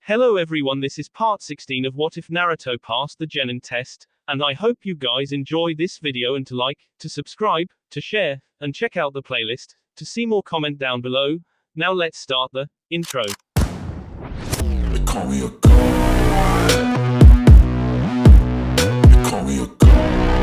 Hello everyone, this is part 16 of What If Naruto Passed the Genin test, and I hope you guys enjoy this video and to like, to subscribe, to share, and check out the playlist, to see more comment down below. Now let's start the intro. They call me a god. They call me a god.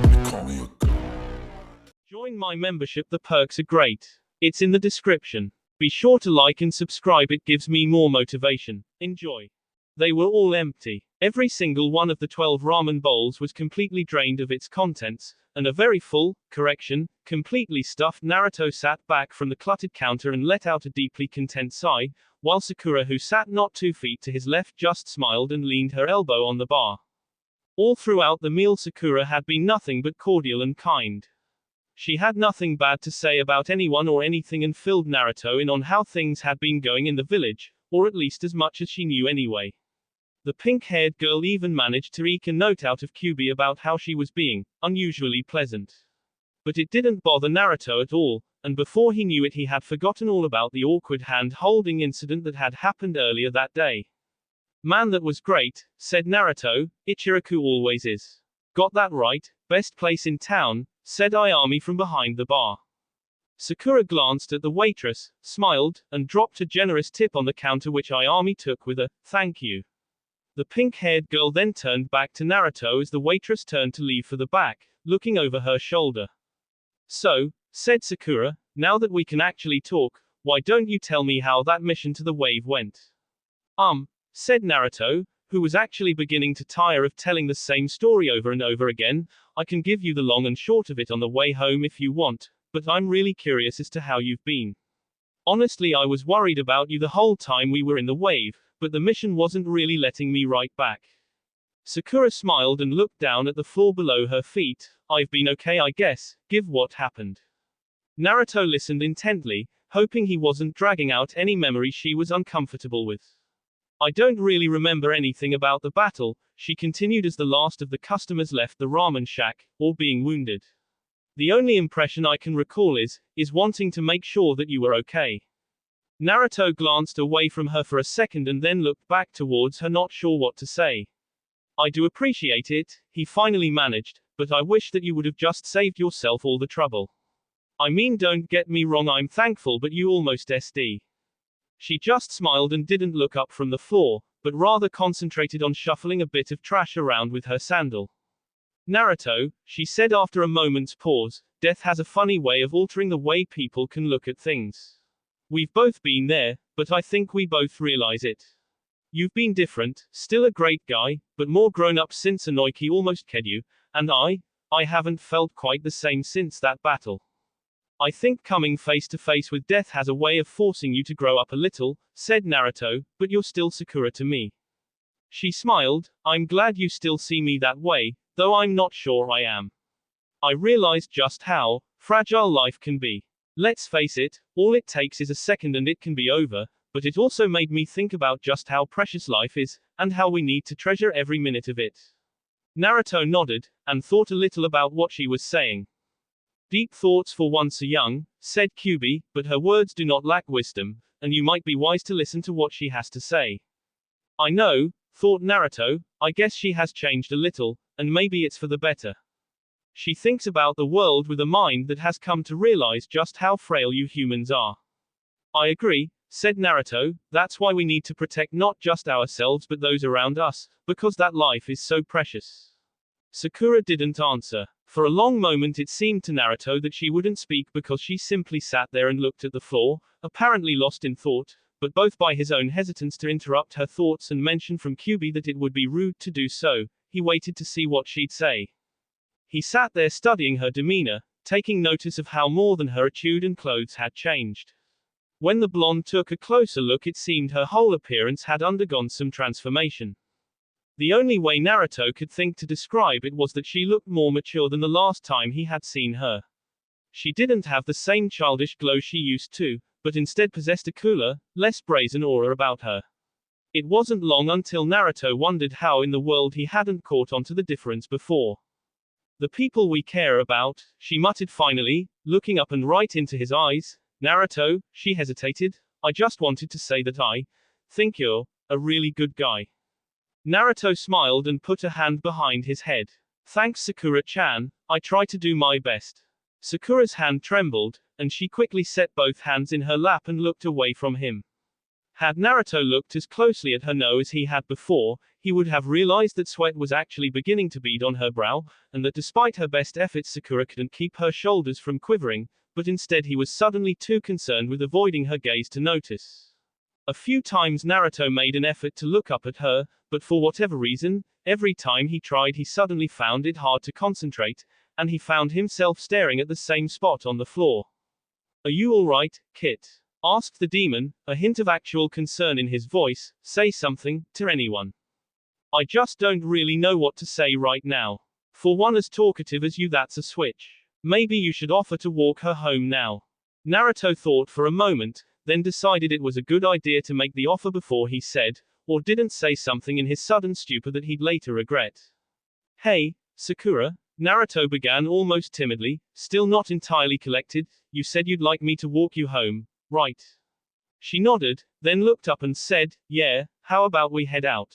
They call me a god. Join my membership, the perks are great. It's in the description. Be sure to like and subscribe, it gives me more motivation. Enjoy. They were all empty. Every single one of the 12 ramen bowls was completely drained of its contents, and a very full, completely stuffed Naruto sat back from the cluttered counter and let out a deeply content sigh, while Sakura, who sat not 2 feet to his left, just smiled and leaned her elbow on the bar. All throughout the meal Sakura had been nothing but cordial and kind. She had nothing bad to say about anyone or anything and filled Naruto in on how things had been going in the village, or at least as much as she knew anyway. The pink-haired girl even managed to eke a note out of Kyubi about how she was being unusually pleasant. But it didn't bother Naruto at all, and before he knew it he had forgotten all about the awkward hand-holding incident that had happened earlier that day. Man, that was great, said Naruto. Ichiraku always is. Got that right, best place in town, said Ayami from behind the bar. Sakura glanced at the waitress, smiled, and dropped a generous tip on the counter, which Ayami took with a thank you. The pink-haired girl then turned back to Naruto as the waitress turned to leave for the back, looking over her shoulder. So, said Sakura, now that we can actually talk, why don't you tell me how that mission to the wave went? Said Naruto, who was actually beginning to tire of telling the same story over and over again. I can give you the long and short of it on the way home if you want, but I'm really curious as to how you've been. Honestly, I was worried about you the whole time we were in the wave, but the mission wasn't really letting me right back. Sakura smiled and looked down at the floor below her feet. I've been okay, I guess, give what happened. Naruto listened intently, hoping he wasn't dragging out any memory she was uncomfortable with. I don't really remember anything about the battle, she continued as the last of the customers left the ramen shack, or being wounded. The only impression I can recall is wanting to make sure that you were okay. Naruto glanced away from her for a second and then looked back towards her, not sure what to say. I do appreciate it, he finally managed, but I wish that you would have just saved yourself all the trouble. I mean, don't get me wrong, I'm thankful, but you almost SD. She just smiled and didn't look up from the floor, but rather concentrated on shuffling a bit of trash around with her sandal. Naruto, she said after a moment's pause, death has a funny way of altering the way people can look at things. We've both been there, but I think we both realize it. You've been different, still a great guy, but more grown up since Inoki almost killed you, and I haven't felt quite the same since that battle. I think coming face to face with death has a way of forcing you to grow up a little, said Naruto, but you're still Sakura to me. She smiled. I'm glad you still see me that way, though I'm not sure I am. I realized just how fragile life can be. Let's face it, all it takes is a second and it can be over, but it also made me think about just how precious life is, and how we need to treasure every minute of it. Naruto nodded, and thought a little about what she was saying. Deep thoughts for one so young, said Kyubi, but her words do not lack wisdom, and you might be wise to listen to what she has to say. I know, thought Naruto, I guess she has changed a little, and maybe it's for the better. She thinks about the world with a mind that has come to realize just how frail you humans are. I agree, said Naruto, that's why we need to protect not just ourselves but those around us, because that life is so precious. Sakura didn't answer. For a long moment it seemed to Naruto that she wouldn't speak because she simply sat there and looked at the floor, apparently lost in thought, but both by his own hesitance to interrupt her thoughts and mention from Kyubi that it would be rude to do so, he waited to see what she'd say. He sat there studying her demeanor, taking notice of how more than her attitude and clothes had changed. When the blonde took a closer look, it seemed her whole appearance had undergone some transformation. The only way Naruto could think to describe it was that she looked more mature than the last time he had seen her. She didn't have the same childish glow she used to, but instead possessed a cooler, less brazen aura about her. It wasn't long until Naruto wondered how in the world he hadn't caught on to the difference before. The people we care about, she muttered finally, looking up and right into his eyes. Naruto, she hesitated. I just wanted to say that I think you're a really good guy. Naruto smiled and put a hand behind his head. Thanks, Sakura-chan, I try to do my best. Sakura's hand trembled, and she quickly set both hands in her lap and looked away from him. Had Naruto looked as closely at her nose as he had before, he would have realized that sweat was actually beginning to bead on her brow, and that despite her best efforts Sakura couldn't keep her shoulders from quivering, but instead he was suddenly too concerned with avoiding her gaze to notice. A few times Naruto made an effort to look up at her, but for whatever reason, every time he tried he suddenly found it hard to concentrate, and he found himself staring at the same spot on the floor. Are you alright, Kit? Asked the demon, a hint of actual concern in his voice. Say something, to anyone. I just don't really know what to say right now. For one as talkative as you, that's a switch. Maybe you should offer to walk her home now. Naruto thought for a moment, then decided it was a good idea to make the offer before he said, or didn't say something in his sudden stupor that he'd later regret. Hey, Sakura, Naruto began almost timidly, still not entirely collected, you said you'd like me to walk you home, right? She nodded, then looked up and said, yeah, how about we head out?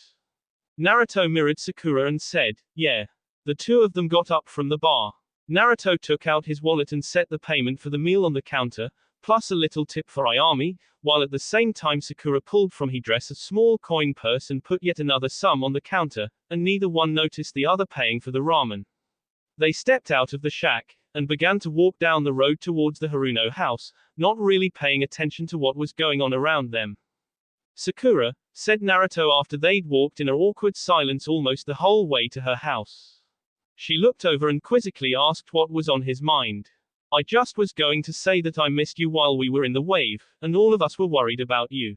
Naruto mirrored Sakura and said, yeah. The two of them got up from the bar. Naruto took out his wallet and set the payment for the meal on the counter, plus a little tip for Ayami, while at the same time Sakura pulled from his dress a small coin purse and put yet another sum on the counter, and neither one noticed the other paying for the ramen. They stepped out of the shack, and began to walk down the road towards the Haruno house, not really paying attention to what was going on around them. Sakura, said Naruto after they'd walked in an awkward silence almost the whole way to her house. She looked over and quizzically asked what was on his mind. I just was going to say that I missed you while we were in the wave, and all of us were worried about you.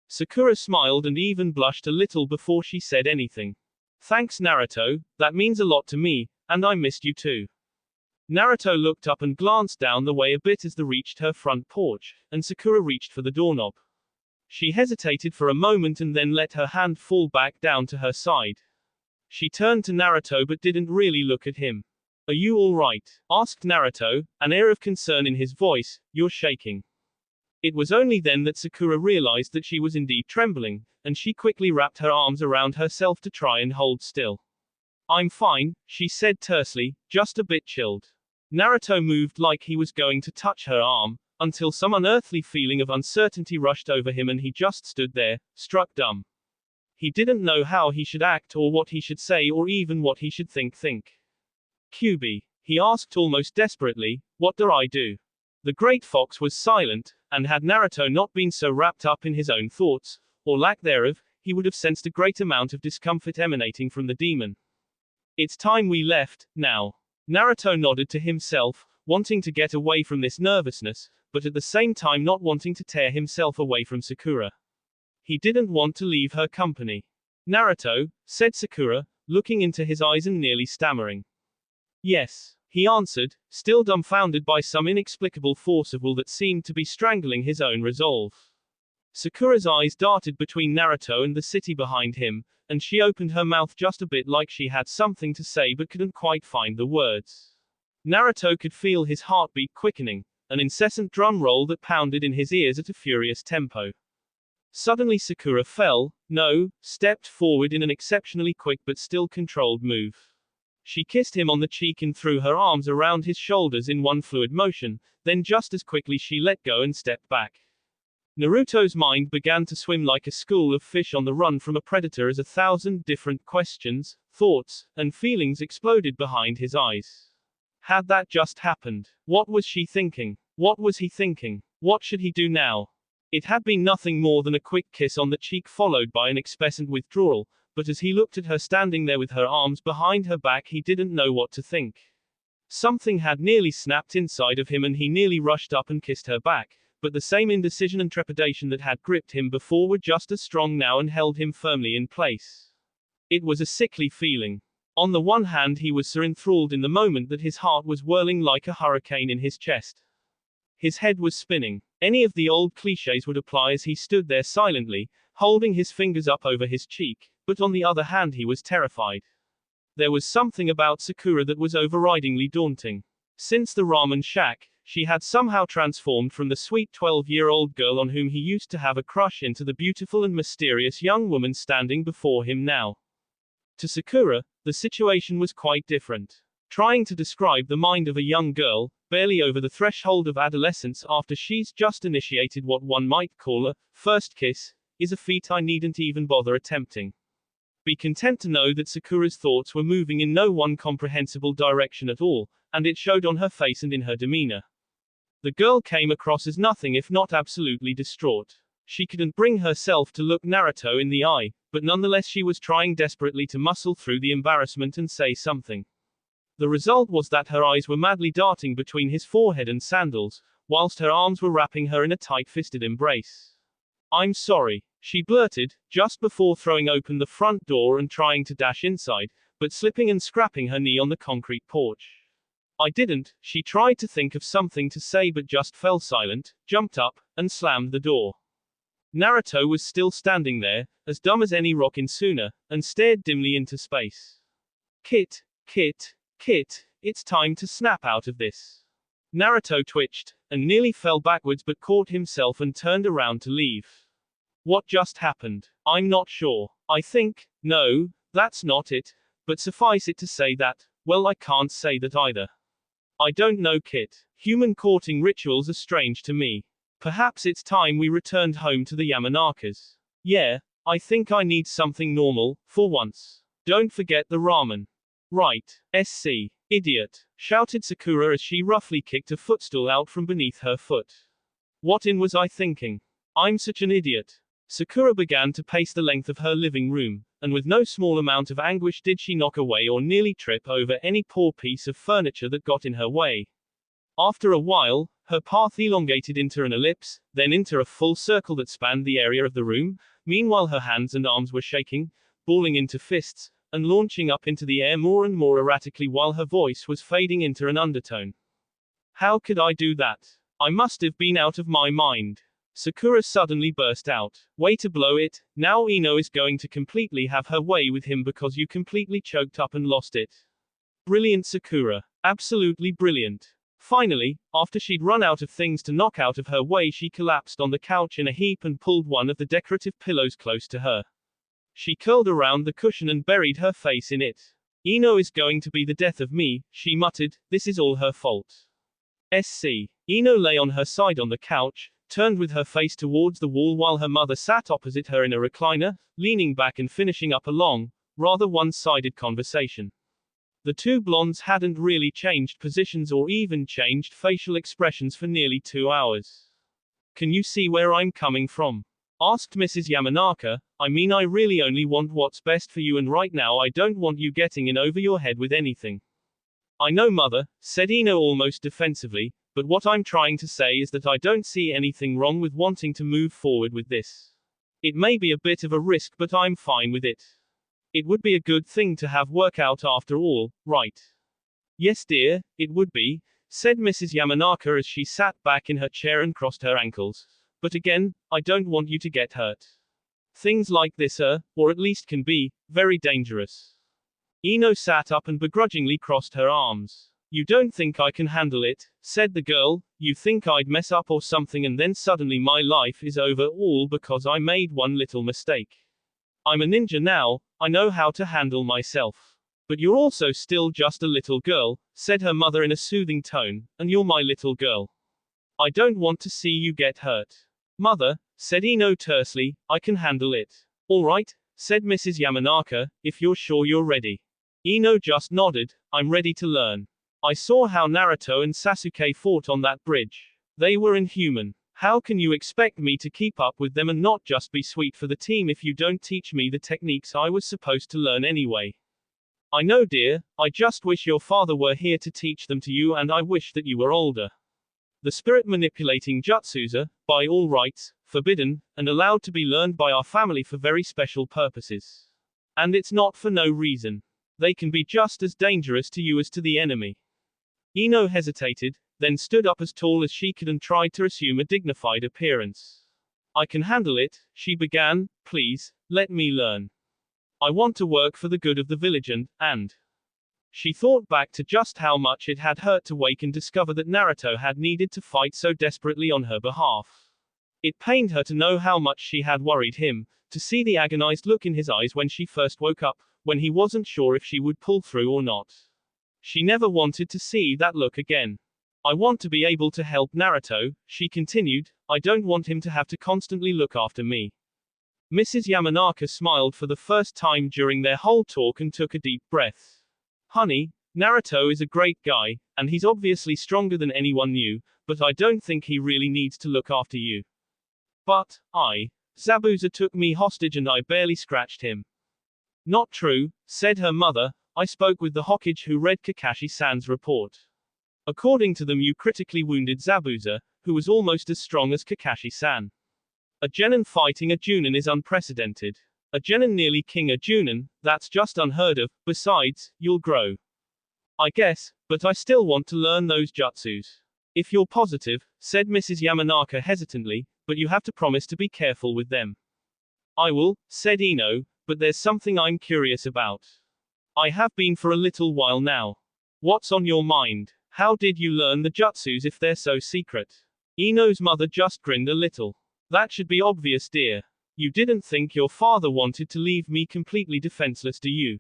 Sakura smiled and even blushed a little before she said anything. Thanks, Naruto, that means a lot to me, and I missed you too. Naruto looked up and glanced down the way a bit as they reached her front porch, and Sakura reached for the doorknob. She hesitated for a moment and then let her hand fall back down to her side. She turned to Naruto but didn't really look at him. Are you alright? Asked Naruto, an air of concern in his voice. You're shaking. It was only then that Sakura realized that she was indeed trembling, and she quickly wrapped her arms around herself to try and hold still. I'm fine, she said tersely, just a bit chilled. Naruto moved like he was going to touch her arm, until some unearthly feeling of uncertainty rushed over him and he just stood there, struck dumb. He didn't know how he should act or what he should say or even what he should think. Kyuubi, he asked almost desperately, what do I do? The great fox was silent, and had Naruto not been so wrapped up in his own thoughts, or lack thereof, he would have sensed a great amount of discomfort emanating from the demon. It's time we left, now. Naruto nodded to himself, wanting to get away from this nervousness, but at the same time not wanting to tear himself away from Sakura. He didn't want to leave her company. Naruto, said Sakura, looking into his eyes and nearly stammering. Yes, he answered, still dumbfounded by some inexplicable force of will that seemed to be strangling his own resolve. Sakura's eyes darted between Naruto and the city behind him, and she opened her mouth just a bit like she had something to say but couldn't quite find the words. Naruto could feel his heartbeat quickening, an incessant drum roll that pounded in his ears at a furious tempo. Suddenly Sakura stepped forward in an exceptionally quick but still controlled move. She kissed him on the cheek and threw her arms around his shoulders in one fluid motion, then just as quickly she let go and stepped back. Naruto's mind began to swim like a school of fish on the run from a predator as 1,000 different questions, thoughts, and feelings exploded behind his eyes. Had that just happened? What was she thinking? What was he thinking? What should he do now? It had been nothing more than a quick kiss on the cheek followed by an expectant withdrawal, but as he looked at her standing there with her arms behind her back he didn't know what to think. Something had nearly snapped inside of him and he nearly rushed up and kissed her back, but the same indecision and trepidation that had gripped him before were just as strong now and held him firmly in place. It was a sickly feeling. On the one hand he was so enthralled in the moment that his heart was whirling like a hurricane in his chest. His head was spinning. Any of the old cliches would apply as he stood there silently, holding his fingers up over his cheek, but on the other hand he was terrified. There was something about Sakura that was overridingly daunting. Since the ramen shack, she had somehow transformed from the sweet 12-year-old girl on whom he used to have a crush into the beautiful and mysterious young woman standing before him now. To Sakura, the situation was quite different. Trying to describe the mind of a young girl, barely over the threshold of adolescence after she's just initiated what one might call a first kiss, is a feat I needn't even bother attempting. Be content to know that Sakura's thoughts were moving in no one comprehensible direction at all, and it showed on her face and in her demeanor. The girl came across as nothing if not absolutely distraught. She couldn't bring herself to look Naruto in the eye, but nonetheless she was trying desperately to muscle through the embarrassment and say something. The result was that her eyes were madly darting between his forehead and sandals, whilst her arms were wrapping her in a tight-fisted embrace. "I'm sorry," she blurted, just before throwing open the front door and trying to dash inside, but slipping and scraping her knee on the concrete porch. "I didn't," she tried to think of something to say but just fell silent, jumped up, and slammed the door. Naruto was still standing there, as dumb as any rock in Suna, and stared dimly into space. Kit, it's time to snap out of this." Naruto twitched, and nearly fell backwards but caught himself and turned around to leave. "What just happened? I'm not sure. I think, no, that's not it, but suffice it to say that, well, I can't say that either. I don't know, Kit. Human courting rituals are strange to me. Perhaps it's time we returned home to the Yamanakas. Yeah, I think I need something normal, for once. Don't forget the ramen." "Right, SC. Idiot," shouted Sakura as she roughly kicked a footstool out from beneath her foot. "What in was I thinking? I'm such an idiot." Sakura began to pace the length of her living room, and with no small amount of anguish did she knock away or nearly trip over any poor piece of furniture that got in her way. After a while, her path elongated into an ellipse, then into a full circle that spanned the area of the room. Meanwhile her hands and arms were shaking, balling into fists, and launching up into the air more and more erratically while her voice was fading into an undertone. "How could I do that? I must have been out of my mind." Sakura suddenly burst out. "Way to blow it, now Ino is going to completely have her way with him because you completely choked up and lost it. Brilliant, Sakura. Absolutely brilliant." Finally, after she'd run out of things to knock out of her way, she collapsed on the couch in a heap and pulled one of the decorative pillows close to her. She curled around the cushion and buried her face in it. "Ino is going to be the death of me," she muttered. "This is all her fault." SC. Ino lay on her side on the couch, turned with her face towards the wall while her mother sat opposite her in a recliner, leaning back and finishing up a long, rather one-sided conversation. The two blondes hadn't really changed positions or even changed facial expressions for nearly 2 hours. "Can you see where I'm coming from?" asked Mrs. Yamanaka. "I mean, I really only want what's best for you, and right now I don't want you getting in over your head with anything." "I know, mother," said Ino almost defensively, "but what I'm trying to say is that I don't see anything wrong with wanting to move forward with this. It may be a bit of a risk, but I'm fine with it. It would be a good thing to have work out after all, right?" "Yes, dear, it would be," said Mrs. Yamanaka as she sat back in her chair and crossed her ankles. "But again, I don't want you to get hurt. Things like this are, or at least can be, very dangerous." Ino sat up and begrudgingly crossed her arms. "You don't think I can handle it," said the girl. "You think I'd mess up or something and then suddenly my life is over, all because I made one little mistake. I'm a ninja now, I know how to handle myself." "But you're also still just a little girl," said her mother in a soothing tone, "and you're my little girl. I don't want to see you get hurt." "Mother," said Ino tersely, "I can handle it." "All right," said Mrs. Yamanaka, "if you're sure you're ready." Ino just nodded. "I'm ready to learn. I saw how Naruto and Sasuke fought on that bridge. They were inhuman. How can you expect me to keep up with them and not just be sweet for the team if you don't teach me the techniques I was supposed to learn anyway?" "I know, dear, I just wish your father were here to teach them to you, and I wish that you were older. The spirit manipulating jutsus are, by all rights, forbidden, and allowed to be learned by our family for very special purposes. And it's not for no reason. They can be just as dangerous to you as to the enemy." Ino hesitated, then stood up as tall as she could and tried to assume a dignified appearance. "I can handle it," she began. "Please, let me learn. I want to work for the good of the village and. She thought back to just how much it had hurt to wake and discover that Naruto had needed to fight so desperately on her behalf. It pained her to know how much she had worried him, to see the agonized look in his eyes when she first woke up, when he wasn't sure if she would pull through or not. She never wanted to see that look again. I want to be able to help Naruto, she continued. I don't want him to have to constantly look after me. Mrs. Yamanaka smiled for the first time during their whole talk and took a deep breath. Honey, Naruto is a great guy, and he's obviously stronger than anyone knew, but I don't think he really needs to look after you. But, Zabuza took me hostage and I barely scratched him. Not true, said her mother. I spoke with the Hokage who read Kakashi-san's report. According to them, you critically wounded Zabuza, who was almost as strong as Kakashi-san. A Genin fighting a Junin is unprecedented. A Genin nearly king a Junin, that's just unheard of. Besides, you'll grow. I guess, but I still want to learn those jutsus. If you're positive, said Mrs. Yamanaka hesitantly, but you have to promise to be careful with them. I will, said Ino, but there's something I'm curious about. I have been for a little while now. What's on your mind? How did you learn the jutsus if they're so secret? Ino's mother just grinned a little. That should be obvious, dear. You didn't think your father wanted to leave me completely defenseless, do you?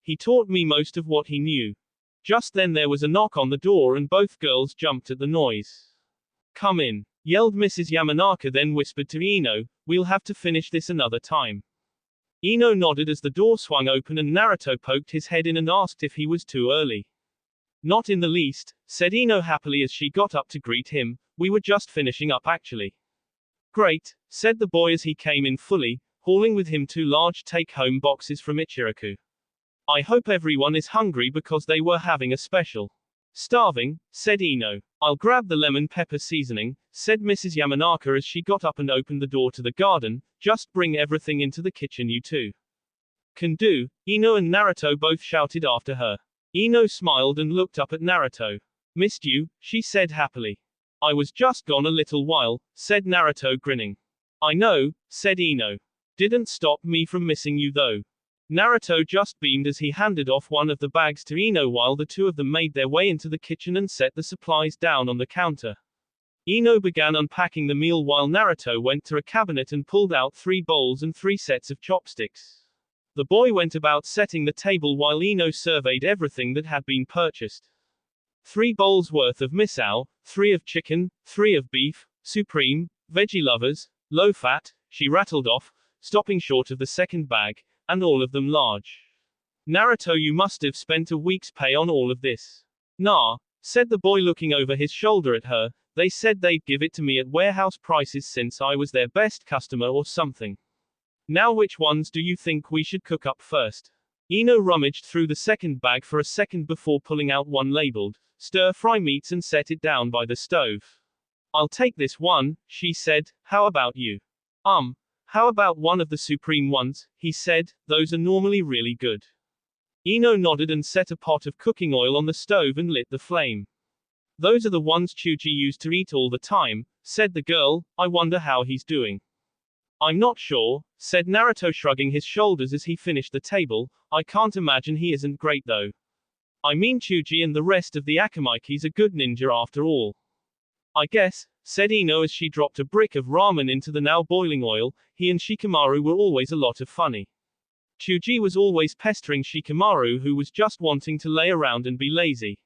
He taught me most of what he knew. Just then there was a knock on the door and both girls jumped at the noise. Come in, yelled Mrs. Yamanaka, then whispered to Ino, we'll have to finish this another time. Ino nodded as the door swung open and Naruto poked his head in and asked if he was too early. Not in the least, said Ino happily as she got up to greet him, we were just finishing up actually. Great, said the boy as he came in fully, hauling with him 2 large take-home boxes from Ichiraku. I hope everyone is hungry because they were having a special. Starving, said Ino. I'll grab the lemon pepper seasoning, said Mrs. Yamanaka as she got up and opened the door to the garden, just bring everything into the kitchen you two. Can do, Ino and Naruto both shouted after her. Ino smiled and looked up at Naruto. Missed you, she said happily. I was just gone a little while, said Naruto grinning. I know, said Ino. Didn't stop me from missing you though. Naruto just beamed as he handed off one of the bags to Ino while the two of them made their way into the kitchen and set the supplies down on the counter. Ino began unpacking the meal while Naruto went to a cabinet and pulled out 3 bowls and 3 sets of chopsticks. The boy went about setting the table while Ino surveyed everything that had been purchased. 3 bowls worth of misao, 3 of chicken, 3 of beef, supreme, veggie lovers, low fat, she rattled off, stopping short of the second bag, and all of them large. Naruto, you must have spent a week's pay on all of this. Nah, said the boy looking over his shoulder at her, they said they'd give it to me at warehouse prices since I was their best customer or something. Now which ones do you think we should cook up first? Ino rummaged through the second bag for a second before pulling out one labeled, stir-fry meats and set it down by the stove. I'll take this one, she said, how about you? How about one of the supreme ones, he said, those are normally really good. Ino nodded and set a pot of cooking oil on the stove and lit the flame. Those are the ones Chuji used to eat all the time, said the girl, I wonder how he's doing. I'm not sure, said Naruto shrugging his shoulders as he finished the table, I can't imagine he isn't great though. I mean Chuji and the rest of the Akamikes are good ninja after all. I guess, said Ino as she dropped a brick of ramen into the now boiling oil, he and Shikamaru were always a lot of funny. Chuji was always pestering Shikamaru who was just wanting to lay around and be lazy.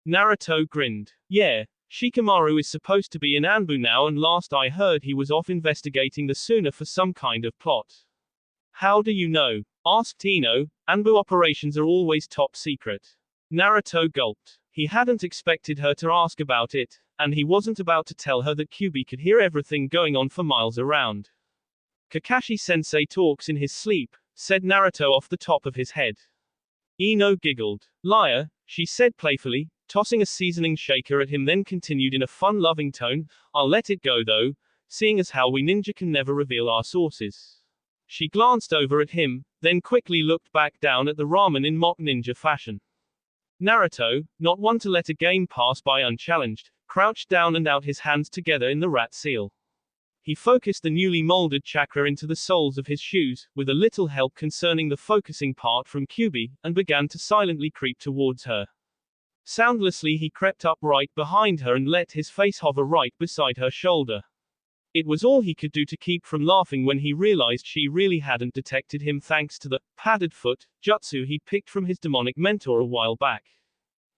Naruto grinned. Yeah, Shikamaru is supposed to be in Anbu now and last I heard he was off investigating the Suna for some kind of plot. How do you know? Asked Ino. Anbu operations are always top secret. Naruto gulped. He hadn't expected her to ask about it, and he wasn't about to tell her that Kyuubi could hear everything going on for miles around. Kakashi-sensei talks in his sleep, said Naruto off the top of his head. Ino giggled. Liar, she said playfully, tossing a seasoning shaker at him, then continued in a fun-loving tone, I'll let it go though, seeing as how we ninja can never reveal our sources. She glanced over at him, then quickly looked back down at the ramen in mock ninja fashion. Naruto, not one to let a game pass by unchallenged, crouched down and out his hands together in the rat seal. He focused the newly molded chakra into the soles of his shoes, with a little help concerning the focusing part from Kyubi, and began to silently creep towards her. Soundlessly he crept up right behind her and let his face hover right beside her shoulder. It was all he could do to keep from laughing when he realized she really hadn't detected him thanks to the padded foot jutsu he picked from his demonic mentor a while back.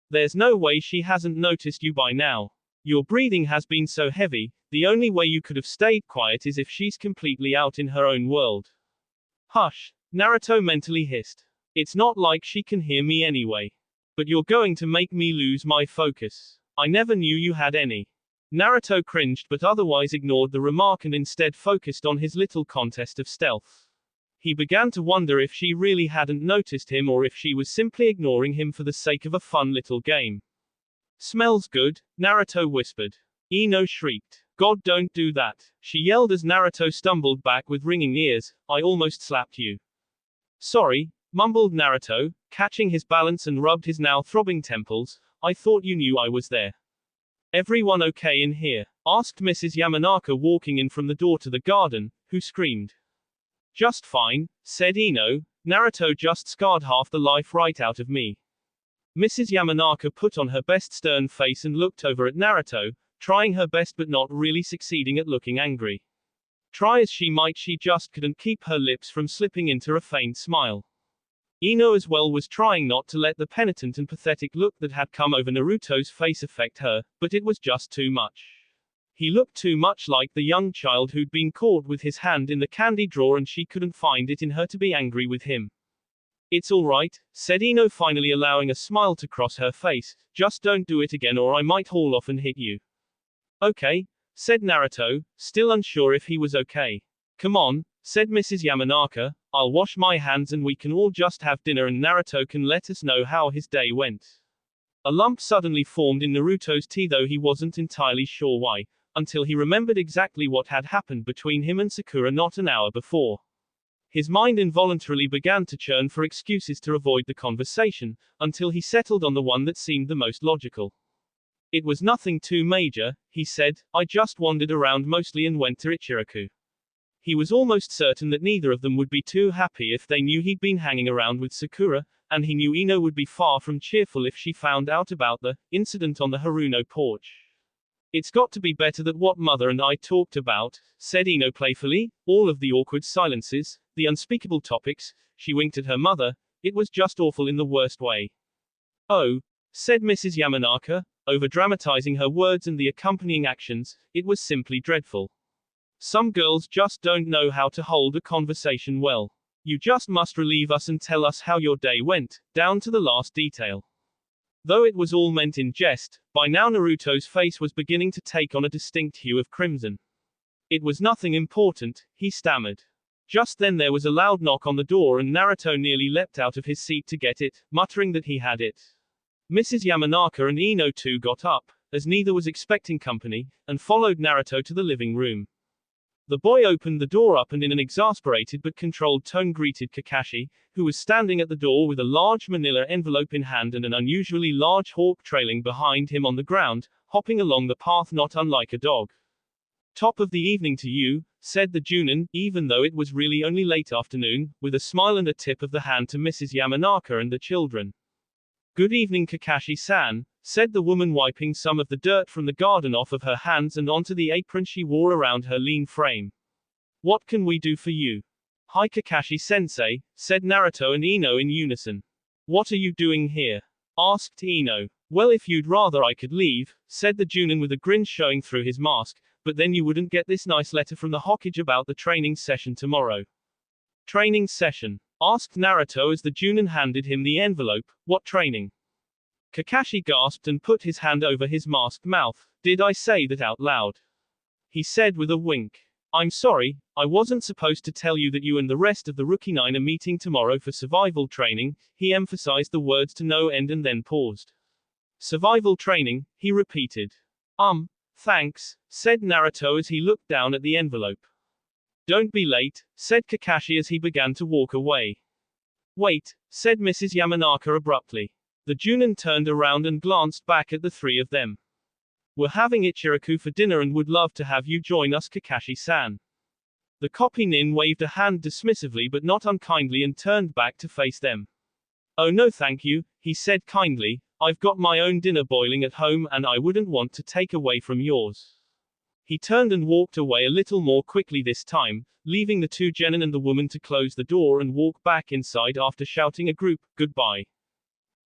There's no way she hasn't noticed you by now. Your breathing has been so heavy, the only way you could have stayed quiet is if she's completely out in her own world. Hush, Naruto mentally hissed. It's not like she can hear me anyway. But you're going to make me lose my focus. I never knew you had any. Naruto cringed but otherwise ignored the remark and instead focused on his little contest of stealth. He began to wonder if she really hadn't noticed him or if she was simply ignoring him for the sake of a fun little game. Smells good, Naruto whispered. Ino shrieked. God, don't do that, she yelled as Naruto stumbled back with ringing ears. I almost slapped you. Sorry, mumbled Naruto, catching his balance and rubbed his now throbbing temples. I thought you knew I was there. Everyone okay in here? Asked Mrs. Yamanaka walking in from the door to the garden, who screamed. Just fine, said Ino. Naruto just scarred half the life right out of me. Mrs. Yamanaka put on her best stern face and looked over at Naruto, trying her best but not really succeeding at looking angry. Try as she might, she just couldn't keep her lips from slipping into a faint smile. Ino as well was trying not to let the penitent and pathetic look that had come over Naruto's face affect her, but it was just too much. He looked too much like the young child who'd been caught with his hand in the candy drawer and she couldn't find it in her to be angry with him. It's alright, said Ino, finally allowing a smile to cross her face. Just don't do it again or I might haul off and hit you. Okay, said Naruto, still unsure if he was okay. Come on, said Mrs. Yamanaka, I'll wash my hands and we can all just have dinner and Naruto can let us know how his day went. A lump suddenly formed in Naruto's tea, though he wasn't entirely sure why, until he remembered exactly what had happened between him and Sakura not an hour before. His mind involuntarily began to churn for excuses to avoid the conversation, until he settled on the one that seemed the most logical. It was nothing too major, he said, I just wandered around mostly and went to Ichiraku. He was almost certain that neither of them would be too happy if they knew he'd been hanging around with Sakura, and he knew Ino would be far from cheerful if she found out about the incident on the Haruno porch. It's got to be better than what Mother and I talked about, said Ino playfully. All of the awkward silences, the unspeakable topics, she winked at her mother. It was just awful in the worst way. Oh, said Mrs. Yamanaka, over-dramatizing her words and the accompanying actions, it was simply dreadful. Some girls just don't know how to hold a conversation well. You just must relieve us and tell us how your day went, down to the last detail. Though it was all meant in jest, by now Naruto's face was beginning to take on a distinct hue of crimson. It was nothing important, he stammered. Just then there was a loud knock on the door and Naruto nearly leapt out of his seat to get it, muttering that he had it. Mrs. Yamanaka and Ino too got up, as neither was expecting company, and followed Naruto to the living room. The boy opened the door up and in an exasperated but controlled tone greeted Kakashi, who was standing at the door with a large manila envelope in hand and an unusually large hawk trailing behind him on the ground, hopping along the path not unlike a dog. Top of the evening to you, said the Genin, even though it was really only late afternoon, with a smile and a tip of the hand to Mrs. Yamanaka and the children. Good evening Kakashi-san, said the woman, wiping some of the dirt from the garden off of her hands and onto the apron she wore around her lean frame. What can we do for you? Hi Kakashi-sensei, said Naruto and Ino in unison. What are you doing here? Asked Ino. Well, if you'd rather I could leave, said the Genin with a grin showing through his mask, but then you wouldn't get this nice letter from the Hokage about the training session tomorrow. Training session? Asked Naruto as the Genin handed him the envelope. What training? Kakashi gasped and put his hand over his masked mouth. Did I say that out loud? He said with a wink. I'm sorry, I wasn't supposed to tell you that you and the rest of the Rookie 9 are meeting tomorrow for survival training. He emphasized the words to no end and then paused. Survival training, he repeated. Thanks, said Naruto as he looked down at the envelope. Don't be late, said Kakashi as he began to walk away. Wait, said Mrs. Yamanaka abruptly. The Genin turned around and glanced back at the three of them. We're having Ichiraku for dinner and would love to have you join us, Kakashi-san. The copy nin waved a hand dismissively but not unkindly and turned back to face them. Oh no thank you, he said kindly, I've got my own dinner boiling at home and I wouldn't want to take away from yours. He turned and walked away a little more quickly this time, leaving the two genin and the woman to close the door and walk back inside after shouting a group goodbye.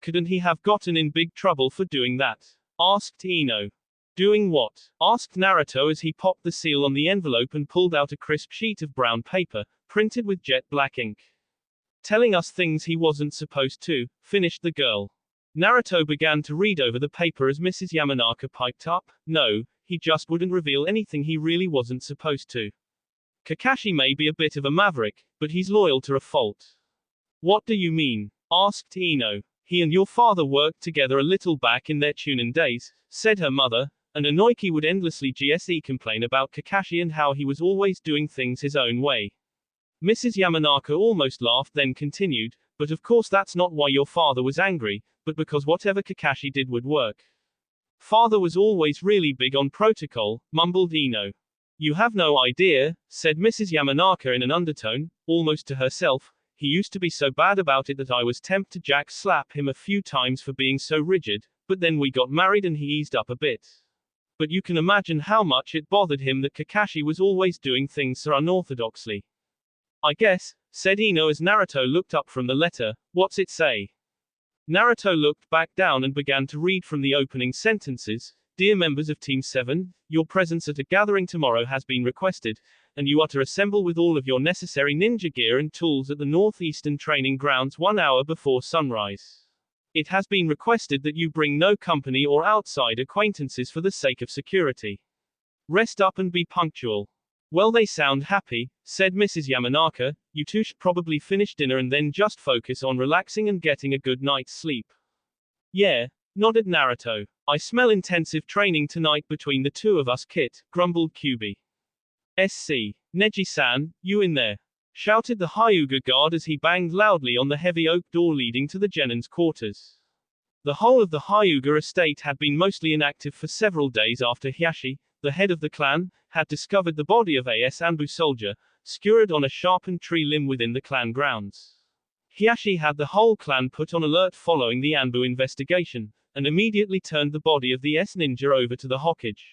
Couldn't he have gotten in big trouble for doing that? Asked Ino. Doing what? Asked Naruto as he popped the seal on the envelope and pulled out a crisp sheet of brown paper, printed with jet black ink. Telling us things he wasn't supposed to, finished the girl. Naruto began to read over the paper as Mrs. Yamanaka piped up, no, he just wouldn't reveal anything he really wasn't supposed to. Kakashi may be a bit of a maverick, but he's loyal to a fault. What do you mean? Asked Ino. He and your father worked together a little back in their Chunin days, said her mother, and Inoiki would endlessly complain about Kakashi and how he was always doing things his own way. Mrs. Yamanaka almost laughed then continued, but of course that's not why your father was angry, but because whatever Kakashi did would work. Father was always really big on protocol, mumbled Ino. You have no idea, said Mrs. Yamanaka in an undertone, almost to herself, he used to be so bad about it that I was tempted to slap him a few times for being so rigid, but then we got married and he eased up a bit. But you can imagine how much it bothered him that Kakashi was always doing things so unorthodoxly. I guess, said Ino as Naruto looked up from the letter, what's it say? Naruto looked back down and began to read from the opening sentences. Dear members of Team 7, your presence at a gathering tomorrow has been requested, and you are to assemble with all of your necessary ninja gear and tools at the northeastern training grounds 1 hour before sunrise. It has been requested that you bring no company or outside acquaintances for the sake of security. Rest up and be punctual. Well, they sound happy, said Mrs. Yamanaka, you two should probably finish dinner and then just focus on relaxing and getting a good night's sleep. Yeah, nodded Naruto. I smell intensive training tonight between the two of us, Kit, grumbled Kyubi. SC. Neji-san, you in there? Shouted the Hyuga guard as he banged loudly on the heavy oak door leading to the Genin's quarters. The whole of the Hyuga estate had been mostly inactive for several days after Hiashi, the head of the clan, had discovered the body of a Anbu soldier, skewered on a sharpened tree limb within the clan grounds. Hiashi had the whole clan put on alert following the Anbu investigation, and immediately turned the body of the ninja over to the Hokage.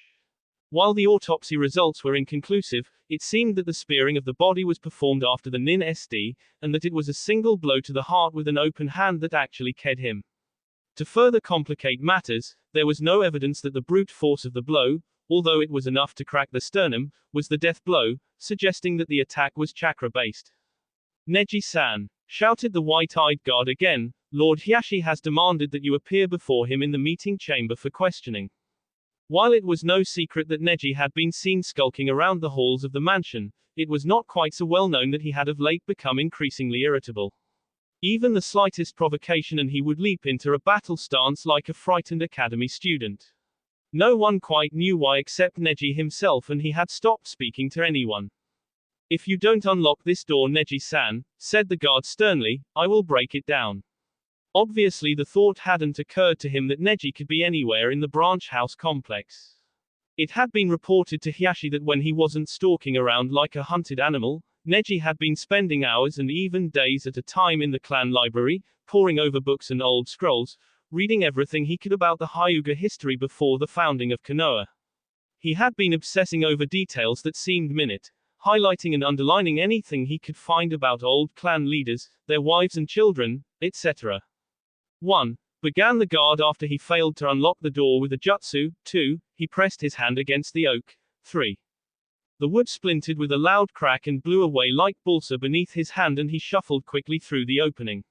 While the autopsy results were inconclusive, it seemed that the spearing of the body was performed after the nin SD, and that it was a single blow to the heart with an open hand that actually killed him. To further complicate matters, there was no evidence that the brute force of the blow, although it was enough to crack the sternum, was the death blow, suggesting that the attack was chakra-based. Neji-san, shouted the white-eyed guard again, Lord Hiashi has demanded that you appear before him in the meeting chamber for questioning. While it was no secret that Neji had been seen skulking around the halls of the mansion, it was not quite so well known that he had of late become increasingly irritable. Even the slightest provocation and he would leap into a battle stance like a frightened academy student. No one quite knew why except Neji himself, and he had stopped speaking to anyone. If you don't unlock this door, Neji-san, said the guard sternly, I will break it down. Obviously the thought hadn't occurred to him that Neji could be anywhere in the branch house complex. It had been reported to Hiashi that when he wasn't stalking around like a hunted animal, Neji had been spending hours and even days at a time in the clan library, poring over books and old scrolls, reading everything he could about the Hyuga history before the founding of Konoha. He had been obsessing over details that seemed minute, highlighting and underlining anything he could find about old clan leaders, their wives and children, etc. 1. Began the guard after he failed to unlock the door with a jutsu. 2. He pressed his hand against the oak. 3. The wood splintered with a loud crack and blew away like balsa beneath his hand and he shuffled quickly through the opening.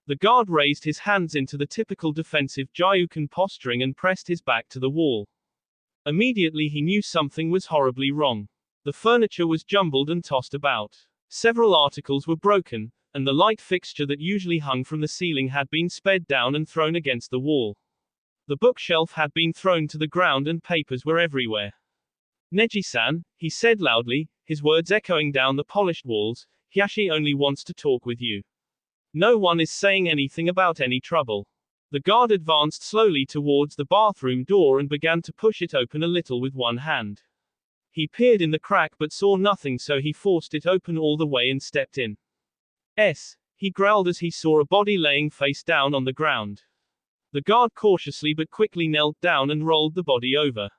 The guard raised his hands into the typical defensive Gyuken posturing and pressed his back to the wall. Immediately he knew something was horribly wrong. The furniture was jumbled and tossed about. Several articles were broken, and the light fixture that usually hung from the ceiling had been sped down and thrown against the wall. The bookshelf had been thrown to the ground and papers were everywhere. Neji-san, he said loudly, his words echoing down the polished walls, Hiashi only wants to talk with you. No one is saying anything about any trouble. The guard advanced slowly towards the bathroom door and began to push it open a little with one hand. He peered in the crack but saw nothing, so he forced it open all the way and stepped in. He growled as he saw a body laying face down on the ground. The guard cautiously but quickly knelt down and rolled the body over.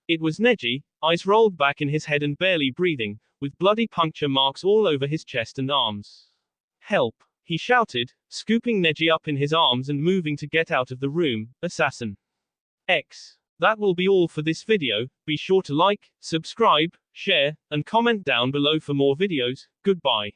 It was Neji, eyes rolled back in his head and barely breathing, with bloody puncture marks all over his chest and arms. "Help!" he shouted, scooping Neji up in his arms and moving to get out of the room. Assassin X. That will be all for this video. Be sure to like, subscribe, share, and comment down below for more videos. Goodbye.